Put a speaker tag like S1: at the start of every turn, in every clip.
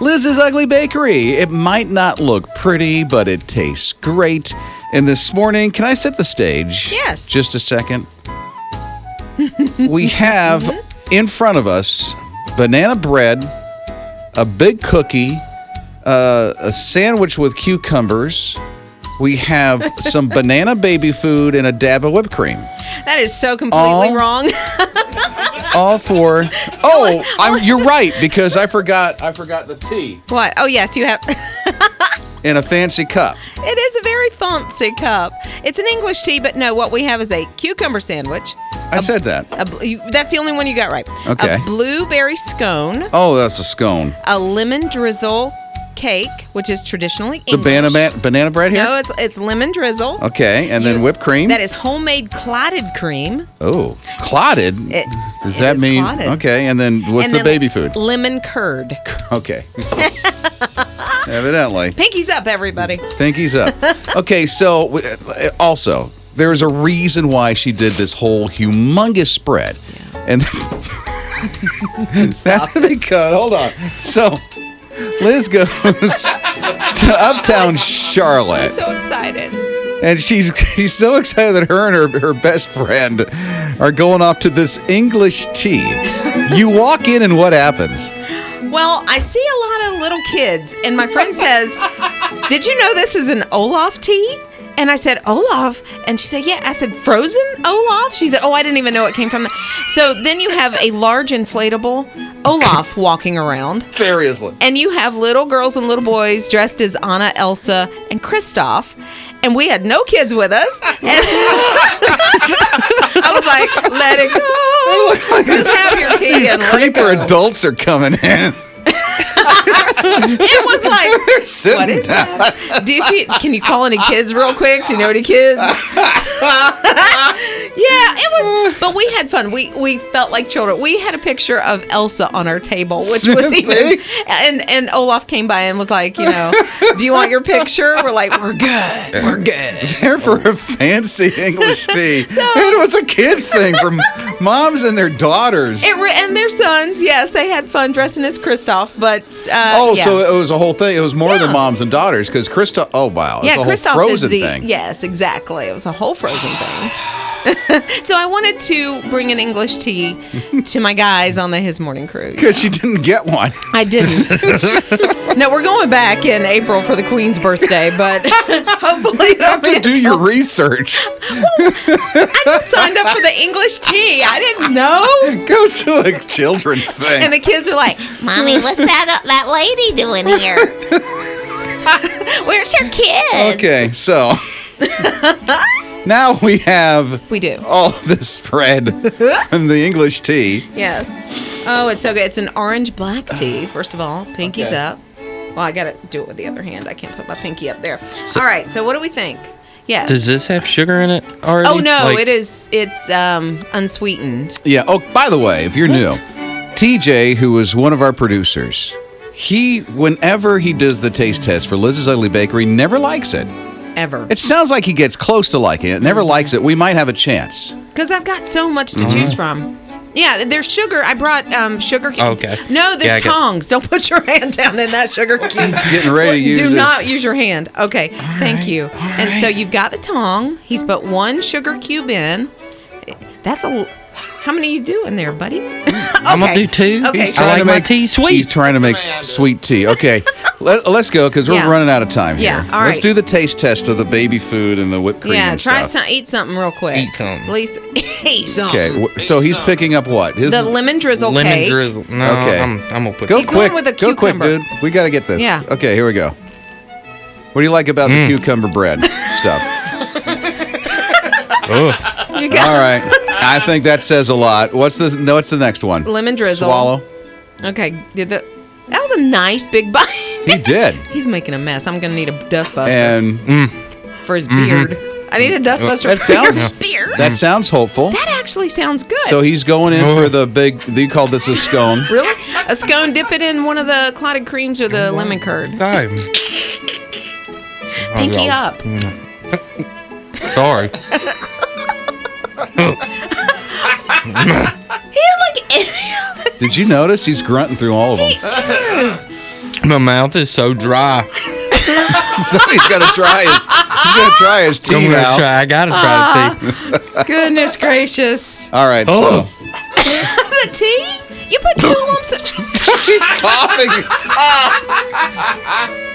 S1: Lizz's Ugly Bakery. It might not look pretty, but it tastes great. And this morning, can I set the stage?
S2: Yes.
S1: Just a second. We have in front of us banana bread, a big cookie, a sandwich with cucumbers. We have some banana baby food and a dab of whipped cream.
S2: That is so completely wrong.
S1: All for you're right, because I forgot the tea.
S2: What? Oh yes, you have.
S1: In a fancy cup.
S2: It is a very fancy cup. It's an English tea, but no, what we have is a cucumber sandwich.
S1: I said that.
S2: That's the only one you got right.
S1: Okay.
S2: A blueberry scone.
S1: Oh, that's a scone.
S2: A lemon drizzle cake, which is traditionally English.
S1: The banana bread here?
S2: No, it's lemon drizzle.
S1: Okay, and then whipped cream?
S2: That is homemade clotted cream.
S1: Oh, clotted? Does that mean? Clotted. Okay, and then what's the baby food?
S2: Lemon curd.
S1: Okay. Evidently.
S2: Pinkies up, everybody.
S1: Pinkies up. Okay, so also, there's a reason why she did this whole humongous spread. Yeah. And that's because, hold on. So, Liz goes to Uptown Charlotte.
S2: I'm so excited.
S1: And she's so excited that her and her best friend are going off to this English tea. You walk in and what happens?
S2: Well, I see a lot of little kids, and my friend says, "Did you know this is an Olaf tea?" And I said, "Olaf?" And she said, "Yeah." I said, "Frozen Olaf?" She said, "Oh, I didn't even know it came from that." So then you have a large inflatable Olaf walking around.
S1: Seriously.
S2: And you have little girls and little boys dressed as Anna, Elsa, and Kristoff. And we had no kids with us. And I was like, let it go. Just have your tea
S1: These
S2: and let it
S1: creeper
S2: go.
S1: adults are coming in.
S2: It was like,
S1: they're sitting
S2: what is
S1: down.
S2: that? Can you call any kids real quick? Do you know any kids? Yeah, it was, but we had fun. We felt like children. We had a picture of Elsa on our table, which was even, and Olaf came by and was like, do you want your picture? We're like, we're good.
S1: There for a fancy English tea. It was a kids thing for moms and their daughters.
S2: And their sons, yes, they had fun dressing as Kristoff, but
S1: so it was a whole thing. It was more than moms and daughters, because Kristoff, oh wow, it's a whole
S2: Kristoff
S1: Frozen
S2: is
S1: thing.
S2: Yes, exactly. It was a whole Frozen thing. So I wanted to bring an English tea to my guys on the His Morning Crew.
S1: Because she didn't get one.
S2: I didn't. No, we're going back in April for the Queen's birthday, but hopefully
S1: You have to do your research.
S2: Well, I just signed up for the English tea. I didn't know.
S1: It goes to a children's thing.
S2: And the kids are like,
S3: "Mommy, what's that lady doing here? Where's her kid?"
S1: Okay, so now we do all this spread from the English tea.
S2: Yes. Oh, it's so good. It's an orange black tea, first of all. Pinkies up. Well, I got to do it with the other hand. I can't put my pinky up there. All right, so what do we think? Yes.
S4: Does this have sugar in it already?
S2: Oh, no, it's unsweetened.
S1: Yeah. Oh, by the way, if you're new, TJ, who is one of our producers, whenever he does the taste test for Liz's Ugly Bakery, never likes it.
S2: Ever.
S1: It sounds like he gets close to liking it. Never likes it. We might have a chance.
S2: Because I've got so much to choose from. Yeah, there's sugar. I brought sugar cubes.
S4: Okay.
S2: No, there's tongs. Don't put your hand down in that sugar cube.
S1: He's getting ready to use
S2: Do not use your hand. Okay, thank you. And so you've got the tong. He's put one sugar cube in. That's how many you doing there, buddy?
S4: I'm going to do two.
S2: Okay.
S4: I like my tea sweet.
S1: He's trying to make sweet tea. Okay, let's go, because we're running out of time here.
S2: Yeah, all right.
S1: Let's do the taste test of the baby food and the whipped cream and stuff.
S2: Eat something real quick.
S4: Eat something.
S2: Lisa, eat something.
S1: Okay, so he's picking up what?
S2: The lemon drizzle cake.
S4: Lemon drizzle. No,
S1: Okay.
S4: I'm going to put
S1: Go
S2: He's
S1: quick.
S2: going with a
S1: Go quick,
S2: cucumber.
S1: dude. We got to get this.
S2: Yeah.
S1: Okay, here we go. What do you like about the cucumber bread stuff?
S2: You got
S1: All right. I think that says a lot. What's the next one?
S2: Lemon drizzle.
S1: Swallow.
S2: Okay. That was a nice big bite.
S1: He did.
S2: He's making a mess. I'm gonna need a dustbuster
S1: And
S2: for his beard. I need a dustbuster
S1: That
S2: for
S1: sounds-
S2: your beard.
S1: that sounds hopeful.
S2: That actually sounds good.
S1: So he's going in for the big, you call this a scone.
S2: Really? A scone, dip it in one of the clotted creams or the lemon curd. Pinky up.
S4: Sorry.
S2: He look.
S1: Did you notice he's grunting through all of them?
S2: Yes.
S4: My mouth is so dry.
S1: So he's gonna try his tea
S4: I'm
S1: now.
S4: gonna try. I gotta try the tea.
S2: Goodness gracious.
S1: All right.
S4: Oh.
S2: The tea? You put 2 lumps of
S1: So he's coughing.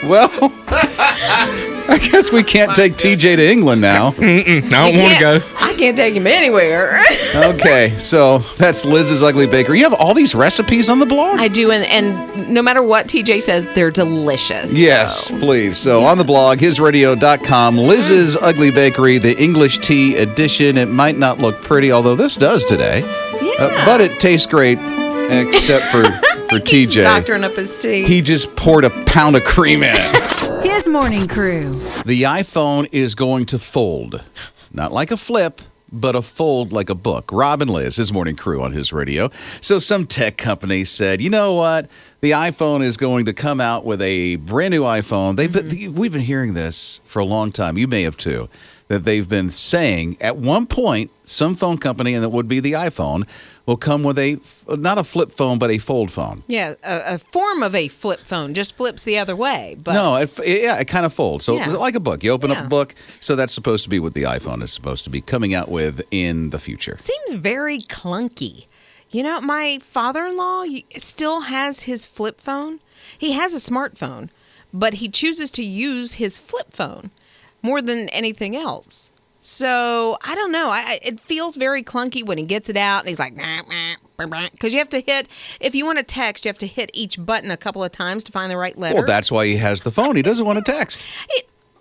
S1: Well, I guess we can't take TJ to England now.
S4: I don't want to go.
S2: I can't take him anywhere.
S1: Okay, so that's Lizz's Ugly Bakery. You have all these recipes on the blog?
S2: I do, and no matter what TJ says, they're delicious.
S1: Yes, please. So on the blog, hisradio.com, Liz's Ugly Bakery, the English tea edition. It might not look pretty, although this does today.
S2: Yeah.
S1: But it tastes great, except for TJ.
S2: Doctoring up his tea.
S1: He just poured a pound of cream in it.
S5: His morning crew.
S1: The iPhone is going to fold. Not like a flip, but a fold like a book. Rob and Liz, his morning crew on his radio. So some tech company said, you know what? The iPhone is going to come out with a brand new iPhone. We've been hearing this for a long time. You may have too. That they've been saying at one point, some phone company, and that would be the iPhone, will come with not a flip phone, but a fold phone.
S2: Yeah, a form of a flip phone, just flips the other way. But
S1: No, it kind of folds. So
S2: Yeah.
S1: like a book. You open up
S2: Yeah.
S1: a book. So that's supposed to be what the iPhone is supposed to be coming out with in the future.
S2: seems very clunky. You know, my father-in-law still has his flip phone. He has a smartphone, but he chooses to use his flip phone more than anything else. So I don't know. It feels very clunky when he gets it out and he's like, because you have to hit, if you want to text, you have to hit each button a couple of times to find the right letter.
S1: Well, that's why he has the phone. He doesn't want to text.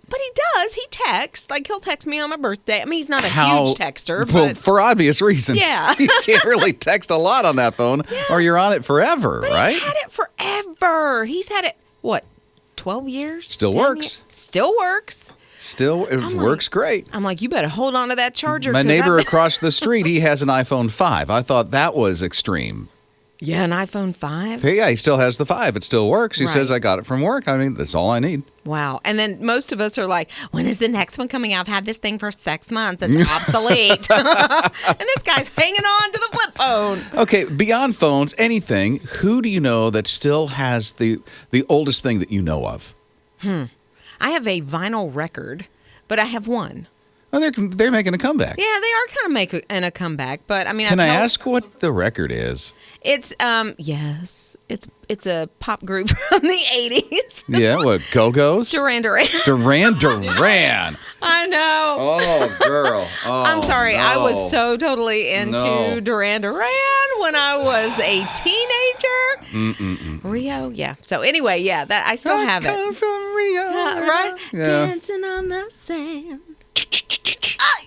S2: But he does. He texts. Like, he'll text me on my birthday. I mean, he's not a huge texter,
S1: Well,
S2: but
S1: for obvious reasons.
S2: Yeah.
S1: You can't really text a lot on that phone, or you're on it forever, right?
S2: he's had it forever. He's had it, what, 12 years?
S1: Still
S2: 10
S1: works.
S2: years? Still works.
S1: Still, it works great.
S2: I'm like, you better hold on to that charger.
S1: My
S2: 'cause
S1: neighbor across the street, he has an iPhone 5. I thought that was extreme.
S2: Yeah, an iPhone 5?
S1: Yeah, he still has the 5. It still works. He says,
S2: Right.
S1: I got it from work. I mean, that's all I need.
S2: Wow. And then most of us are like, when is the next one coming out? I've had this thing for 6 months. It's obsolete. And this guy's hanging on to the flip phone.
S1: Okay, beyond phones, anything, who do you know that still has the oldest thing that you know of?
S2: I have a vinyl record, but I have one.
S1: Oh, they're making a comeback.
S2: Yeah, they are kind of making a comeback, but I mean,
S1: Can I ask what the record is?
S2: It's yes, it's a pop group from the 80s.
S1: Yeah, what, Go-Go's?
S2: Duran Duran.
S1: Duran.
S2: I know.
S1: Oh, girl. Oh,
S2: I'm sorry. I
S1: no.
S2: was so totally into
S1: No.
S2: Duran Duran when I was a teenager. Rio, yeah. So anyway, yeah, that I still have it.
S1: Come from Rio.
S2: Right?
S1: Yeah.
S2: Dancing on the sand.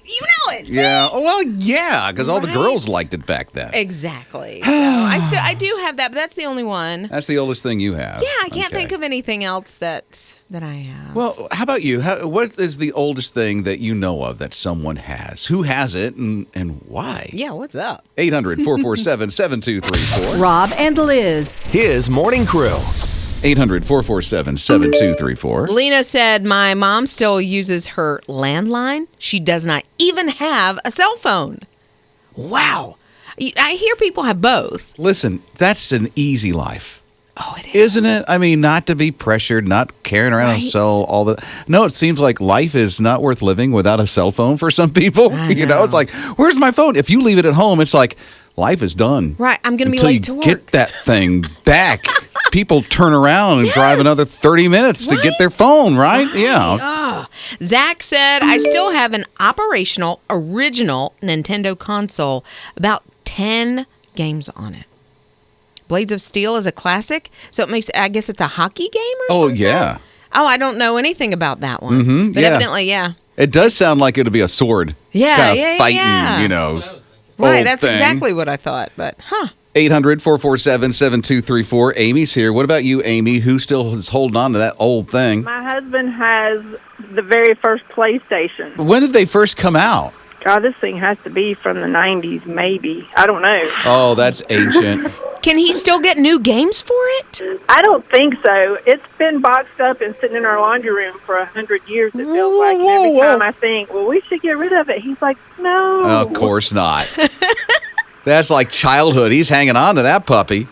S2: You know it.
S1: Yeah. Oh, well, yeah, because all the
S2: Right.
S1: girls liked it back then.
S2: Exactly. So I do have that, but that's the only one.
S1: That's the oldest thing you have.
S2: Yeah, I can't
S1: Okay.
S2: think of anything else that I have.
S1: Well, how about you? What is the oldest thing that you know of that someone has? Who has it and why?
S2: Yeah, what's up?
S1: 800-447-7234.
S5: Rob and Liz.
S6: His morning crew.
S1: 800-447-7234.
S2: Lena said, my mom still uses her landline. She does not even have a cell phone. Wow. I hear people have both.
S1: Listen, that's an easy life.
S2: Oh, it is.
S1: Isn't it? I mean, not to be pressured, not carrying around a
S2: Right.
S1: cell all the. No, it seems like life is not worth living without a cell phone for some people. You know, it's like, where's my phone? If you leave it at home, it's like life is done.
S2: Right, I'm gonna be
S1: Until
S2: late
S1: you
S2: to work.
S1: Get that thing back. People turn around and drive another 30 minutes to get their phone, right? Yeah.
S2: Zach said, I still have an operational, original Nintendo console, about 10 games on it. Blades of Steel is a classic, so it makes, I guess it's a hockey game or
S1: Oh,
S2: something?
S1: yeah.
S2: Oh, I don't know anything about that one.
S1: Mhm,
S2: But
S1: yeah.
S2: evidently, yeah.
S1: It does sound like it'd be a sword.
S2: Yeah,
S1: kind of
S2: yeah,
S1: fighting,
S2: yeah.
S1: you know.
S2: Right,
S1: old
S2: that's
S1: thing.
S2: exactly what I thought, but
S1: 800-447-7234. Amy's here. What about you, Amy? Who still is holding on to that old thing?
S7: My husband has the very first PlayStation.
S1: When did they first come out?
S7: God, this thing has to be from the 90s, maybe. I don't know.
S1: Oh, that's ancient.
S2: can he still get new games for it?
S7: I don't think so. It's been boxed up and sitting in our laundry room for 100 years, it feels like. And every time I think, well, we should get rid of it, he's like, no.
S1: Of course not. That's like childhood. He's hanging on to that puppy.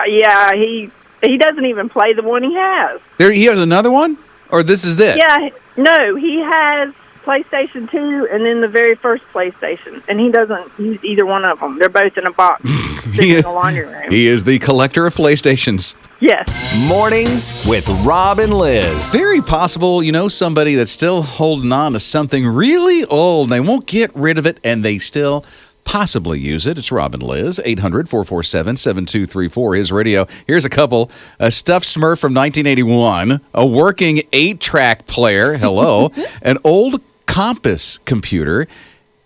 S7: Yeah, he He doesn't even play the one he has.
S1: There, he has another one? Or this is it?
S7: Yeah, no, he has PlayStation 2 and then the very first PlayStation, and he doesn't use either one of them. They're both in a box sitting in the laundry room.
S1: He is the collector of PlayStations.
S7: Yes.
S6: Mornings with Rob and Liz.
S1: Very possible, you know, somebody that's still holding on to something really old, and they won't get rid of it, and they still possibly use it. It's Rob and Liz, 800-447-7234, His Radio. Here's a couple. A stuffed Smurf from 1981, a working 8-track player, hello, an old compass computer,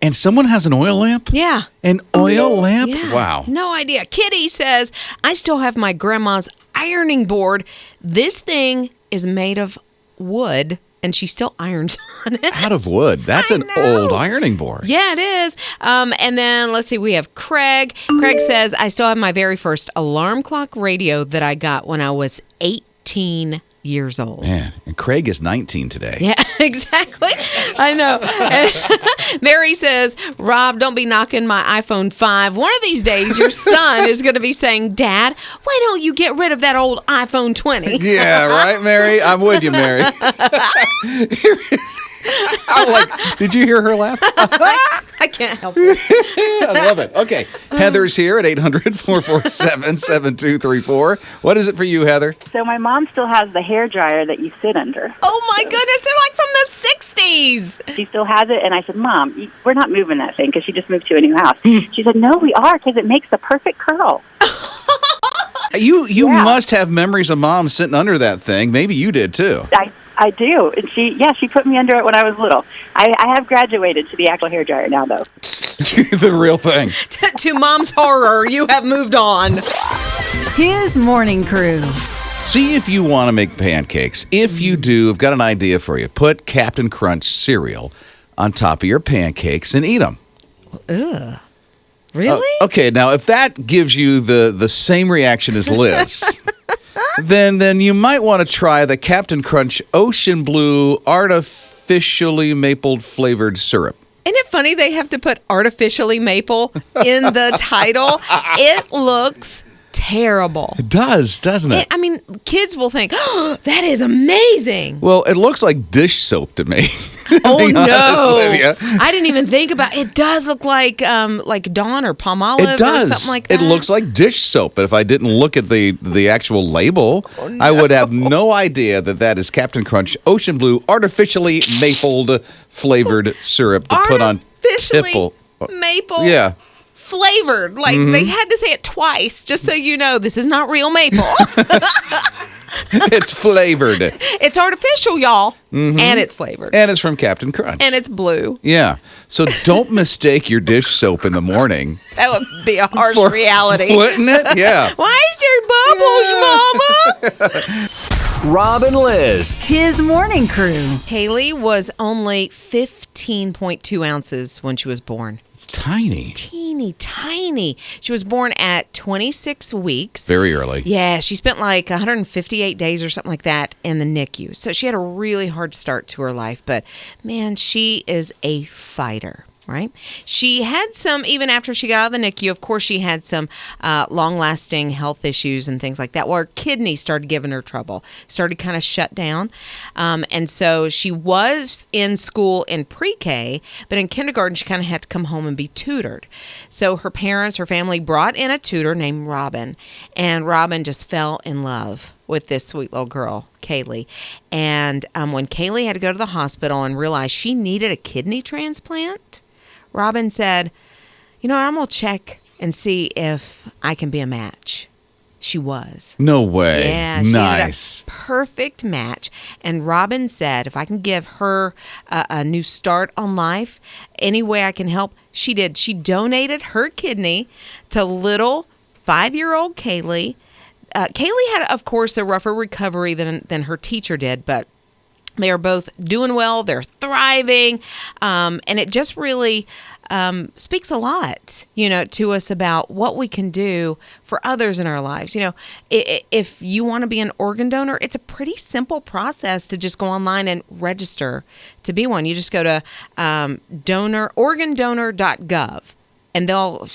S1: and someone has an oil lamp?
S2: Yeah.
S1: An oil lamp?
S2: Yeah.
S1: Wow.
S2: No idea. Kitty says, I still have my grandma's ironing board. This thing is made of wood, and she still irons on it.
S1: Out of wood. That's
S2: I
S1: an
S2: know.
S1: old ironing board.
S2: Yeah, it is. And then let's see, we have Craig. Craig says, I still have my very first alarm clock radio that I got when I was 18 years old.
S1: Man, and Craig is 19 today.
S2: Yeah, exactly. I know. Mary says, Rob, don't be knocking my iPhone 5. One of these days, your son is going to be saying, Dad, why don't you get rid of that old iPhone 20?
S1: Yeah, right, Mary? I'm with you, Mary. I'm like, did you hear her laugh?
S2: I can't help it.
S1: I love it. Okay. Heather's here at 800-447-7234. What is it for you, Heather?
S8: So my mom still has the hair dryer that you sit under.
S2: Oh, my goodness. They're like from the 60s.
S8: She still has it, and I said, Mom, we're not moving that thing because she just moved to a new house. She said, no, we are because it makes the perfect curl.
S1: You must have memories of Mom sitting under that thing. Maybe you did, too.
S8: I do. And she put me under it when I was little. I have graduated to the actual hair dryer now, though.
S1: The real thing.
S2: To Mom's horror, you have moved on.
S5: His morning crew.
S1: See if you want to make pancakes. If you do, I've got an idea for you. Put Captain Crunch cereal on top of your pancakes and eat them.
S2: Ugh. Really?
S1: Okay, now if that gives you the same reaction as Liz, then you might want to try the Captain Crunch Ocean Blue artificially maple flavored syrup.
S2: Isn't it funny they have to put artificially maple in the title? It looks terrible.
S1: It does, doesn't it?
S2: I mean, kids will think, oh, that is amazing.
S1: Well, it looks like dish soap to me.
S2: Oh,
S1: be honest
S2: no.
S1: with you.
S2: I didn't even think about it. It does look like Dawn or Palmolive
S1: It does.
S2: or something like that.
S1: It looks like dish soap, but if I didn't look at the actual label, I would have no idea that is Captain Crunch Ocean Blue artificially mapled flavored syrup to put on
S2: Artificially
S1: tipple.
S2: maple.
S1: Yeah.
S2: Flavored. Like, they had to say it twice just so you know this is not real maple.
S1: It's flavored.
S2: It's artificial, y'all. And it's flavored.
S1: And it's from Captain Crunch.
S2: And it's blue.
S1: Yeah. So don't mistake your dish soap in the morning.
S2: That would be a harsh reality.
S1: Wouldn't it? Yeah.
S2: Why is there bubbles, Mama?
S6: Rob and Liz.
S5: His morning crew.
S2: Haley was only 15.2 ounces when she was born.
S1: Tiny.
S2: Teeny tiny. She was born at 26 weeks.
S1: Very early.
S2: Yeah, she spent like 158 days or something like that in the NICU. So she had a really hard start to her life. But man, she is a fighter. Right? She had some, even after she got out of the NICU, of course, she had some long-lasting health issues and things like that, where her kidney started giving her trouble, started kind of shut down. And so she was in school in pre-K, but in kindergarten, she kind of had to come home and be tutored. So her parents, her family brought in a tutor named Robin, and Robin just fell in love with this sweet little girl, Kaylee. And when Kaylee had to go to the hospital and realized she needed a kidney transplant, Robin said, you know, I'm going to check and see if I can be a match. She was.
S1: No way.
S2: Yeah. She
S1: Nice.
S2: ended up perfect match. And Robin said, if I can give her a new start on life, any way I can help, she did. She donated her kidney to little 5-year-old Kaylee. Kaylee had, of course, a rougher recovery than her teacher did, but they are both doing well. They're thriving. And it just really speaks a lot, you know, to us about what we can do for others in our lives. You know, if you want to be an organ donor, it's a pretty simple process to just go online and register to be one. You just go to organdonor.gov. and they'll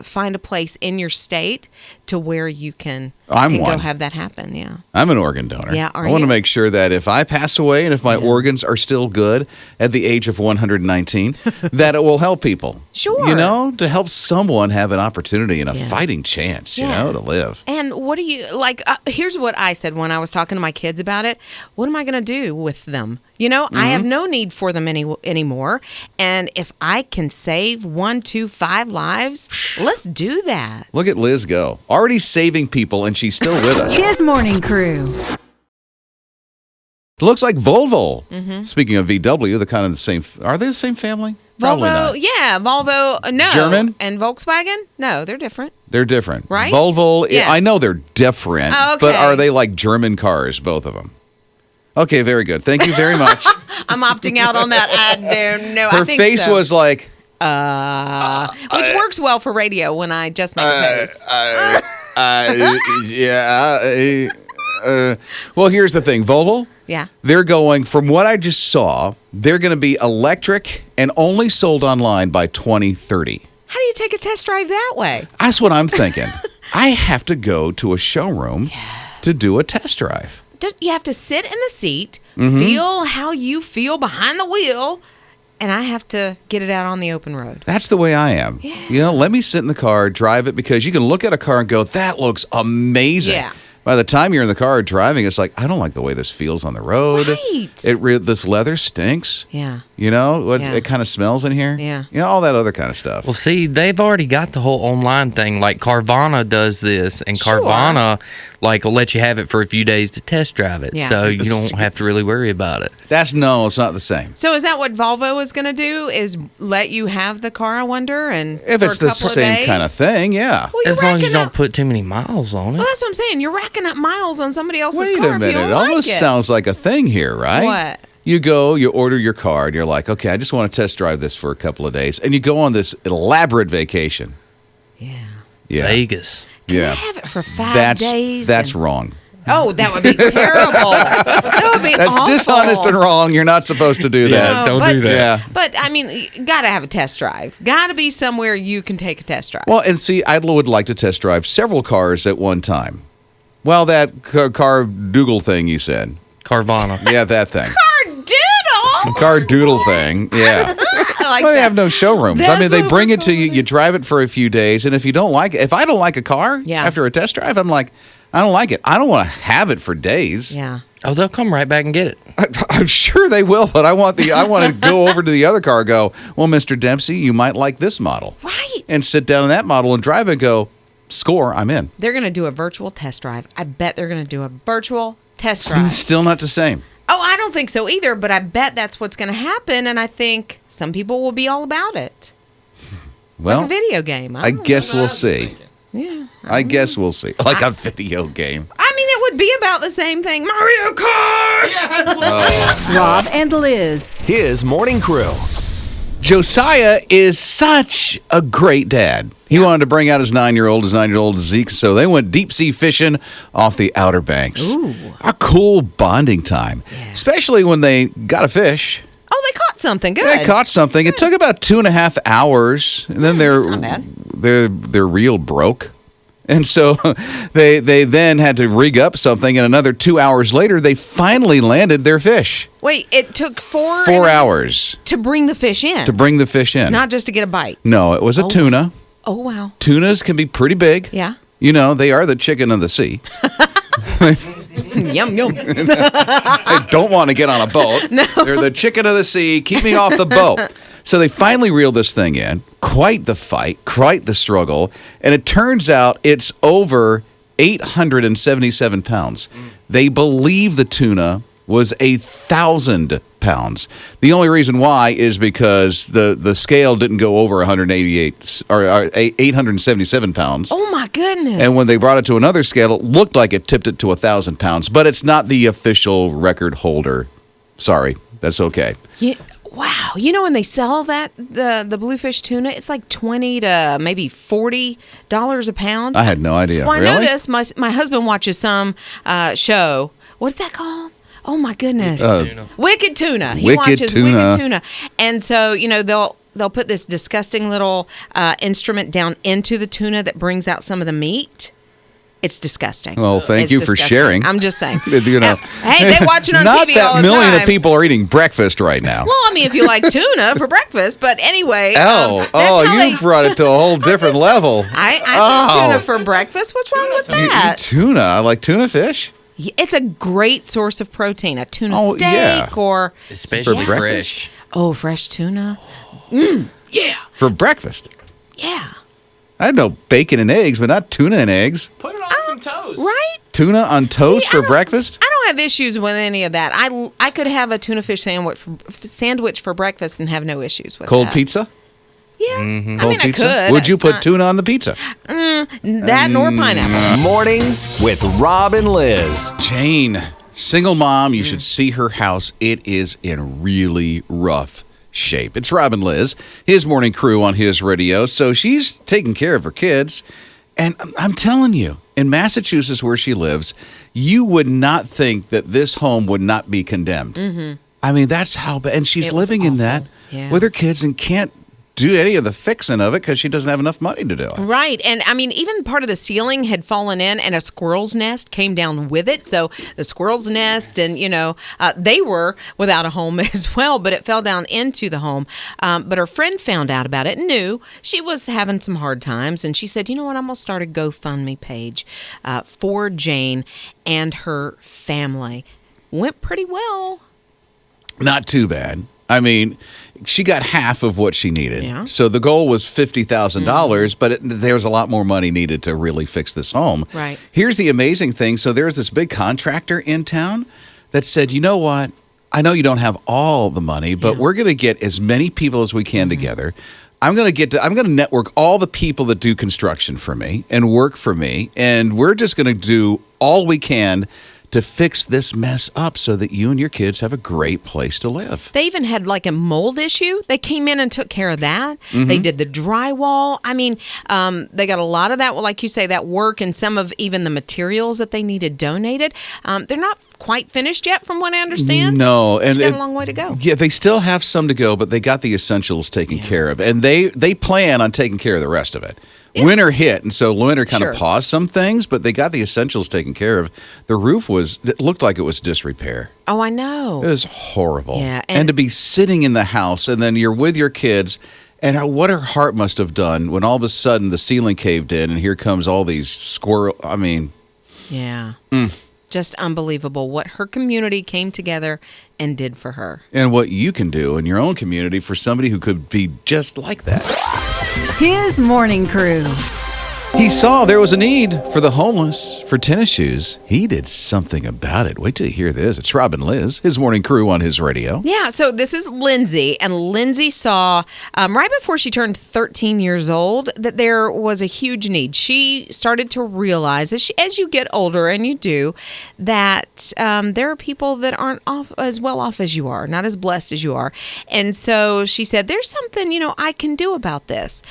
S2: find a place in your state to where you can
S1: I'm
S2: go
S1: one.
S2: have that happen. Yeah.
S1: I'm an organ donor.
S2: Yeah, are
S1: I want to
S2: you?
S1: make sure that if I pass away and if my organs are still good at the age of 119, that it will help people.
S2: Sure.
S1: You know, to help someone have an opportunity and a fighting chance, you
S2: Yeah.
S1: know, to live.
S2: And what do you like? Here's what I said when I was talking to my kids about it. What am I going to do with them? You know, I have no need for them anymore. And if I can save 1, 2, 5 lives, let's do that.
S1: Look at Liz go. Already saving people, and she's still with us.
S5: His morning crew.
S1: Looks like Volvo. Speaking of VW, they're kind of the same. Are they the same family? Probably
S2: Volvo,
S1: not.
S2: yeah, Volvo, no.
S1: German?
S2: And Volkswagen? No, they're different.
S1: They're different.
S2: Right?
S1: Volvo,
S2: Yeah.
S1: I know they're different,
S2: Oh,
S1: but
S2: okay.
S1: are they like German cars, both of them? Okay, very good. Thank you very much.
S2: I'm opting out on that. I don't know.
S1: Her
S2: I think
S1: face
S2: so.
S1: was like,
S2: which works well for radio when I just make a face.
S1: well, here's the thing. Volvo,
S2: Yeah.
S1: they're going, from what I just saw, they're going to be electric and only sold online by 2030.
S2: How do you take a test drive that way?
S1: That's what I'm thinking. I have to go to a showroom to do a test drive.
S2: You have to sit in the seat,
S1: Mm-hmm.
S2: feel how you feel behind the wheel, and I have to get it out on the open road.
S1: That's the way I am.
S2: Yeah.
S1: You know, let me sit in the car, drive it, because you can look at a car and go, that looks amazing.
S2: Yeah.
S1: By the time you're in the car driving, it's like, I don't like the way this feels on the road.
S2: Right.
S1: This leather stinks.
S2: Yeah.
S1: You know,
S2: Yeah.
S1: it kind of smells in here.
S2: Yeah.
S1: You know, all that other kind of stuff.
S4: Well, see, they've already got the whole online thing. Like Carvana does this, and
S2: Sure.
S4: Carvana will let you have it for a few days to test drive it,
S2: Yeah.
S4: so you don't have to really worry about it.
S1: It's not the same.
S2: So is that what Volvo is going to do? Is let you have the car? I wonder, and
S1: If
S2: for
S1: it's
S2: a
S1: the
S2: couple of
S1: same
S2: days?
S1: kind of thing, yeah.
S2: Well, you're
S4: As long as you
S2: racking
S4: don't
S2: up-
S4: put too many miles on it.
S2: Well, that's what I'm saying. You're racking up miles on somebody else's
S1: Wait
S2: car
S1: a
S2: if
S1: minute.
S2: you don't
S1: It almost
S2: like it.
S1: sounds like a thing here, right?
S2: What?
S1: You go, you order your car, and you're like, okay, I just want to test drive this for a couple of days. And you go on this elaborate vacation.
S2: Yeah.
S1: Yeah.
S4: Vegas.
S2: Can
S1: Yeah.
S2: I have it for 5 days?
S1: That's
S2: and-
S1: wrong.
S2: Oh, that would be terrible. That would be
S1: That's
S2: awful.
S1: dishonest and wrong. You're not supposed to do that.
S4: Yeah, don't do that.
S1: Yeah.
S2: But I mean, you gotta have a test drive. Gotta be somewhere you can take a test drive.
S1: Well, and see, I would like to test drive several cars at one time. Well, that car Dougal thing you said.
S4: Carvana.
S1: Yeah, that thing.
S2: Doodle.
S1: Car doodle thing. Yeah.
S2: I like
S1: Well, they
S2: that.
S1: have no showrooms. I
S2: That's
S1: mean, they
S2: what
S1: bring
S2: we're
S1: it to you,
S2: calling
S1: you drive it for a few days, and if you don't like it, if I don't like a car
S2: Yeah.
S1: after a test drive, I'm like, I don't like it. I don't want to have it for days.
S2: Yeah.
S4: Oh, they'll come right back and get it.
S1: I'm sure they will, but I want to go over to the other car and go, well, Mr. Dempsey, you might like this model.
S2: Right.
S1: And sit down in that model and drive it and go, score, I'm in.
S2: They're gonna do a virtual test drive. I bet they're gonna do a virtual test drive.
S1: Still not the same.
S2: Oh, I don't think so either, but I bet that's what's gonna happen, and I think some people will be all about it.
S1: Well,
S2: Like a video game.
S1: I
S2: don't
S1: guess
S2: know.
S1: we'll see.
S2: Yeah.
S1: I guess we'll see. Like a video game.
S2: I mean, it would be about the same thing. Mario Kart.
S5: Rob and Liz.
S6: His morning crew.
S1: Josiah is such a great dad. He wanted to bring out his 9-year-old Zeke, so they went deep sea fishing off the Outer Banks.
S2: Ooh.
S1: A cool bonding time, especially when they got a fish.
S2: Oh, they caught something. Good.
S1: They caught something. It took about 2.5 hours, and then
S2: that's not bad.
S1: their reel broke. And so they then had to rig up something, and another 2 hours later, they finally landed their fish.
S2: Wait, it took 4
S1: 4 hours
S2: to bring the fish in.
S1: to bring the fish in.
S2: Not just to get a bite.
S1: No, it was a tuna.
S2: Oh, wow.
S1: Tunas can be pretty big.
S2: Yeah.
S1: You know, they are the chicken of the sea.
S2: Yum, yum.
S1: I don't want to get on a boat. No. They're the chicken of the sea. Keep me off the boat. So they finally reeled this thing in. Quite the fight, quite the struggle. And it turns out it's over 877 pounds. They believe the tuna was 1,000 pounds. The only reason why is because the scale didn't go over 188 or 877 pounds.
S2: Oh, my goodness.
S1: And when they brought it to another scale, it looked like it tipped it to 1,000 pounds, but it's not the official record holder. Sorry, that's okay.
S2: Wow. You know, when they sell that, the bluefish tuna, it's like $20 to maybe $40 a pound.
S1: I had no idea.
S2: Well, I
S1: really?
S2: know this. My husband watches some show. What's that called? Oh, my goodness. Wicked Tuna. He
S1: Wicked
S2: watches
S1: Tuna.
S2: Wicked Tuna. And so, you know, they'll put this disgusting little instrument down into the tuna that brings out some of the meat. It's disgusting.
S1: Well, thank
S2: It's
S1: you for
S2: disgusting.
S1: sharing.
S2: I'm just saying.
S1: You know,
S2: hey, they watch it on
S1: not
S2: TV
S1: that
S2: all the
S1: million
S2: time.
S1: of people are eating breakfast right now.
S2: Well, I mean, if you like tuna for breakfast, but anyway.
S1: You brought it to a whole different level.
S2: I eat tuna for breakfast. What's wrong with
S1: You
S2: that?
S1: eat tuna, like tuna fish?
S2: It's a great source of protein. A tuna steak
S1: yeah.
S2: or
S4: Especially
S1: For
S4: fresh.
S2: fresh tuna.
S1: For breakfast.
S2: Yeah.
S1: I know bacon and eggs, but not tuna and eggs.
S4: Put it on some toast.
S2: Right?
S1: Tuna on toast for breakfast?
S2: I don't have issues with any of that. I could have a tuna fish sandwich for breakfast and have no issues with
S1: Cold
S2: that.
S1: pizza?
S2: Yeah.
S1: Cold
S2: I mean,
S1: pizza?
S2: I could.
S1: Would you
S2: It's
S1: put
S2: not-
S1: tuna on the pizza?
S2: that nor pineapple?
S6: Mornings with Rob and Liz.
S1: Jane, single mom, you should see her house. It is in really rough shape. It's Rob and Liz, his morning crew on his radio. So she's taking care of her kids. And I'm telling you, in Massachusetts where she lives, you would not think that this home would not be condemned. Mm-hmm. I mean, that's how bad. And she's
S2: It was
S1: living in
S2: awful.
S1: that
S2: Yeah.
S1: with her kids and can't do any of the fixing of it because she doesn't have enough money to do it.
S2: Right. And I mean, even part of the ceiling had fallen in and a squirrel's nest came down with it. So the squirrel's nest and, they were without a home as well, but it fell down into the home. But her friend found out about it and knew she was having some hard times. And she said, you know what, I'm going to start a GoFundMe page for Jane and her family. Went pretty well.
S1: Not too bad. I mean, she got half of what she needed.
S2: Yeah.
S1: So the goal was $50,000, but there was a lot more money needed to really fix this home.
S2: Right.
S1: Here's the amazing thing. So there's this big contractor in town that said, you know what? I know you don't have all the money, but we're going to get as many people as we can together. I'm going to network all the people that do construction for me and work for me. And we're just going to do all we can to fix this mess up so that you and your kids have a great place to live.
S2: They even had like a mold issue. They came in and took care of that.
S1: Mm-hmm.
S2: They did the drywall. I mean, they got a lot of that, well, like you say, that work and some of even the materials that they needed donated. They're not quite finished yet, from what I understand.
S1: No, and
S2: She's got a long way to go.
S1: Yeah, they still have some to go, but they got the essentials taken care of, and they plan on taking care of the rest of it. Yeah. Winter hit, and so winter kind of paused some things, but they got the essentials taken care of. The roof it looked like it was disrepair.
S2: Oh, I know.
S1: It was horrible.
S2: Yeah,
S1: and to be sitting in the house, and then you're with your kids, and what her heart must have done when all of a sudden the ceiling caved in, and here comes all these squirrel. I mean,
S2: yeah. Just unbelievable what her community came together and did for her.
S1: and what you can do in your own community for somebody who could be just like that.
S5: His morning crew.
S1: He saw there was a need for the homeless for tennis shoes. He did something about it. Wait till you hear this. It's Rob and Liz, his morning crew on his radio.
S2: Yeah, so this is Lindsay, and Lindsay saw right before she turned 13 years old that there was a huge need. She started to realize, as you get older, and you do, that there are people that aren't as well off as you are, not as blessed as you are. And so she said, there's something, I can do about this.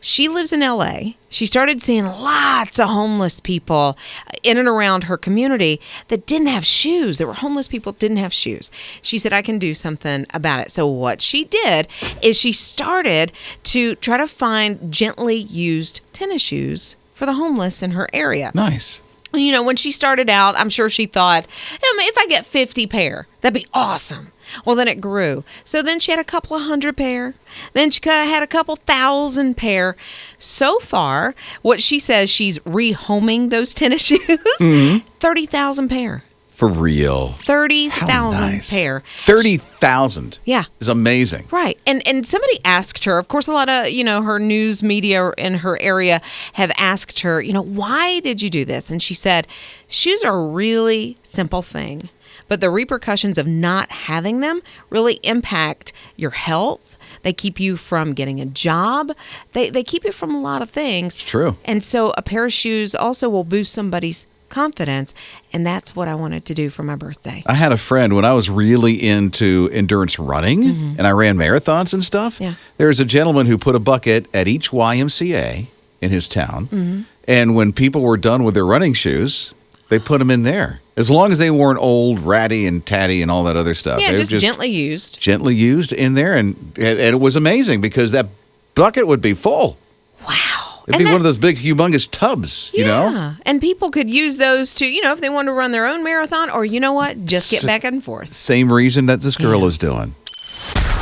S2: She lives in LA. She started seeing lots of homeless people in and around her community that didn't have shoes. There were homeless people that didn't have shoes. She said, I can do something about it. So what she did is she started to try to find gently used tennis shoes for the homeless in her area.
S1: Nice.
S2: When she started out, I'm sure she thought, if I get 50 pair, that'd be awesome. Well, then it grew. So then she had a couple of 100 pair. Then she had a couple 1,000 pair. So far, what she says, she's rehoming those tennis shoes. 30,000 pair.
S1: For real.
S2: 30,000 pair.
S1: 30,000.
S2: Yeah.
S1: Is amazing.
S2: Right. And somebody asked her, of course, a lot of, her news media in her area have asked her, why did you do this? And she said, shoes are a really simple thing, but the repercussions of not having them really impact your health. They keep you from getting a job. They keep you from a lot of things.
S1: It's true.
S2: And so a pair of shoes also will boost somebody's confidence, and that's what I wanted to do for my birthday.
S1: I had a friend when I was really into endurance running and I ran marathons and stuff.
S2: Yeah.
S1: There was a gentleman who put a bucket at each YMCA in his town. And when people were done with their running shoes, They put them in there. As long as they weren't old, ratty, and tatty and all that other stuff.
S2: Yeah,
S1: They were
S2: just gently used.
S1: Gently used in there, and it was amazing because that bucket would be full.
S2: Wow.
S1: It'd be one of those big, humongous tubs, you know?
S2: Yeah, and people could use those to, if they want to run their own marathon or, you know what, just get back and forth.
S1: Same reason that this girl is doing.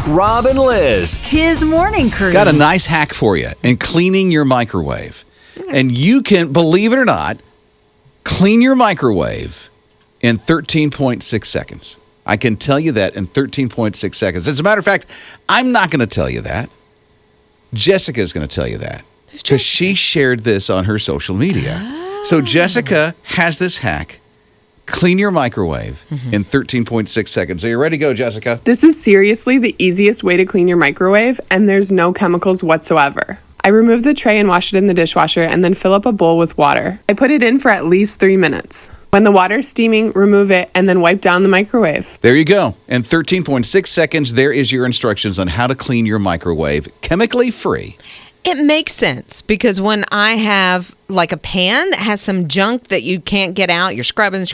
S6: Rob and Liz.
S5: His morning crew.
S1: Got a nice hack for you in cleaning your microwave. And you can, believe it or not, clean your microwave in 13.6 seconds. I can tell you that in 13.6 seconds. As a matter of fact, I'm not going to tell you that. Jessica is going to tell you that because she shared this on her social media. So Jessica has this hack. Clean your microwave in 13.6 seconds. Are you ready to go, Jessica?
S9: This is seriously the easiest way to clean your microwave, and there's no chemicals whatsoever. I remove the tray and wash it in the dishwasher and then fill up a bowl with water. I put it in for at least 3 minutes. When the water's steaming, remove it and then wipe down the microwave.
S1: There you go. In 13.6 seconds, there is your instructions on how to clean your microwave chemically free.
S2: It makes sense because when I have like a pan that has some junk that you can't get out, you're scrubbing,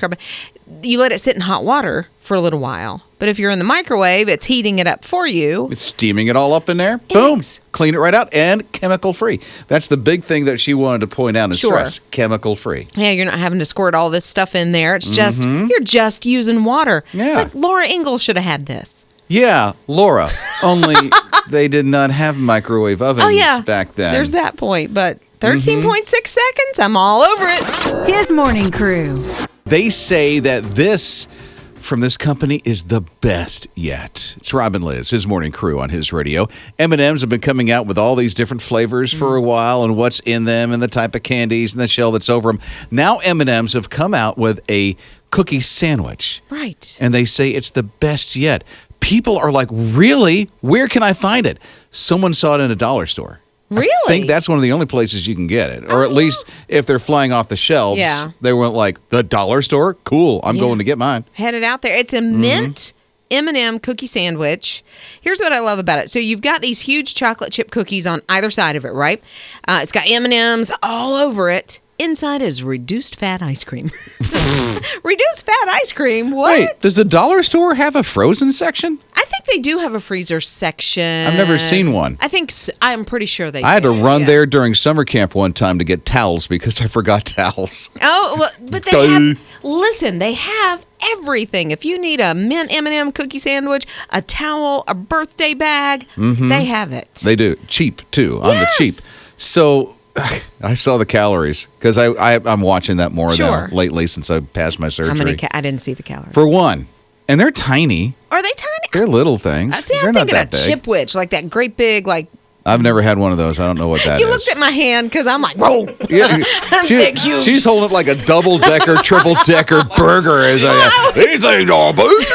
S2: you let it sit in hot water for a little while. But if you're in the microwave, it's heating it up for you.
S1: It's steaming it all up in there. Boom. Clean it right out and chemical free. That's the big thing that she wanted to point out and stress. Chemical free.
S2: Yeah, you're not having to squirt all this stuff in there. It's just, you're just using water.
S1: Yeah.
S2: It's like Laura Ingalls should have had this.
S1: Yeah, Laura. Only they did not have microwave ovens back then.
S2: There's that point. But 13.6 seconds, I'm all over it.
S5: His morning crew.
S1: They say that this from this company is the best yet. It's Rob and Liz, his morning crew on his radio. M&M's have been coming out with all these different flavors for a while and what's in them and the type of candies and the shell that's over them. Now M&M's have come out with a cookie sandwich.
S2: Right.
S1: And they say it's the best yet. People are like, really? Where can I find it? Someone saw it in a dollar store.
S2: Really?
S1: I think that's one of the only places you can get it. Or at least if they're flying off the shelves, they went like, the dollar store? Cool, I'm going to get mine.
S2: Headed out there. It's a mint M&M cookie sandwich. Here's what I love about it. So you've got these huge chocolate chip cookies on either side of it, right? It's got M&Ms all over it. Inside is reduced fat ice cream. Reduced fat ice cream? What?
S1: Wait, does the dollar store have a frozen section?
S2: I think they do have a freezer section.
S1: I've never seen one.
S2: I'm pretty sure they do.
S1: I had to run there during summer camp one time to get towels because I forgot towels.
S2: Oh, well, but they have everything. If you need a mint M&M cookie sandwich, a towel, a birthday bag, they have it.
S1: They do. Cheap, too, on the cheap. So I saw the calories because I'm watching that more now lately since I passed my surgery.
S2: How many? I didn't see the calories.
S1: For one. And they're tiny.
S2: Are they tiny?
S1: They're little things.
S2: See,
S1: they're
S2: I'm
S1: not
S2: thinking
S1: that
S2: of
S1: big.
S2: Chipwich, like that great big, like.
S1: I've never had one of those. I don't know what that is.
S2: You looked at my hand because I'm like, whoa.
S1: Yeah,
S2: Big, huge.
S1: She's holding it like a double-decker, triple-decker burger. These things are big.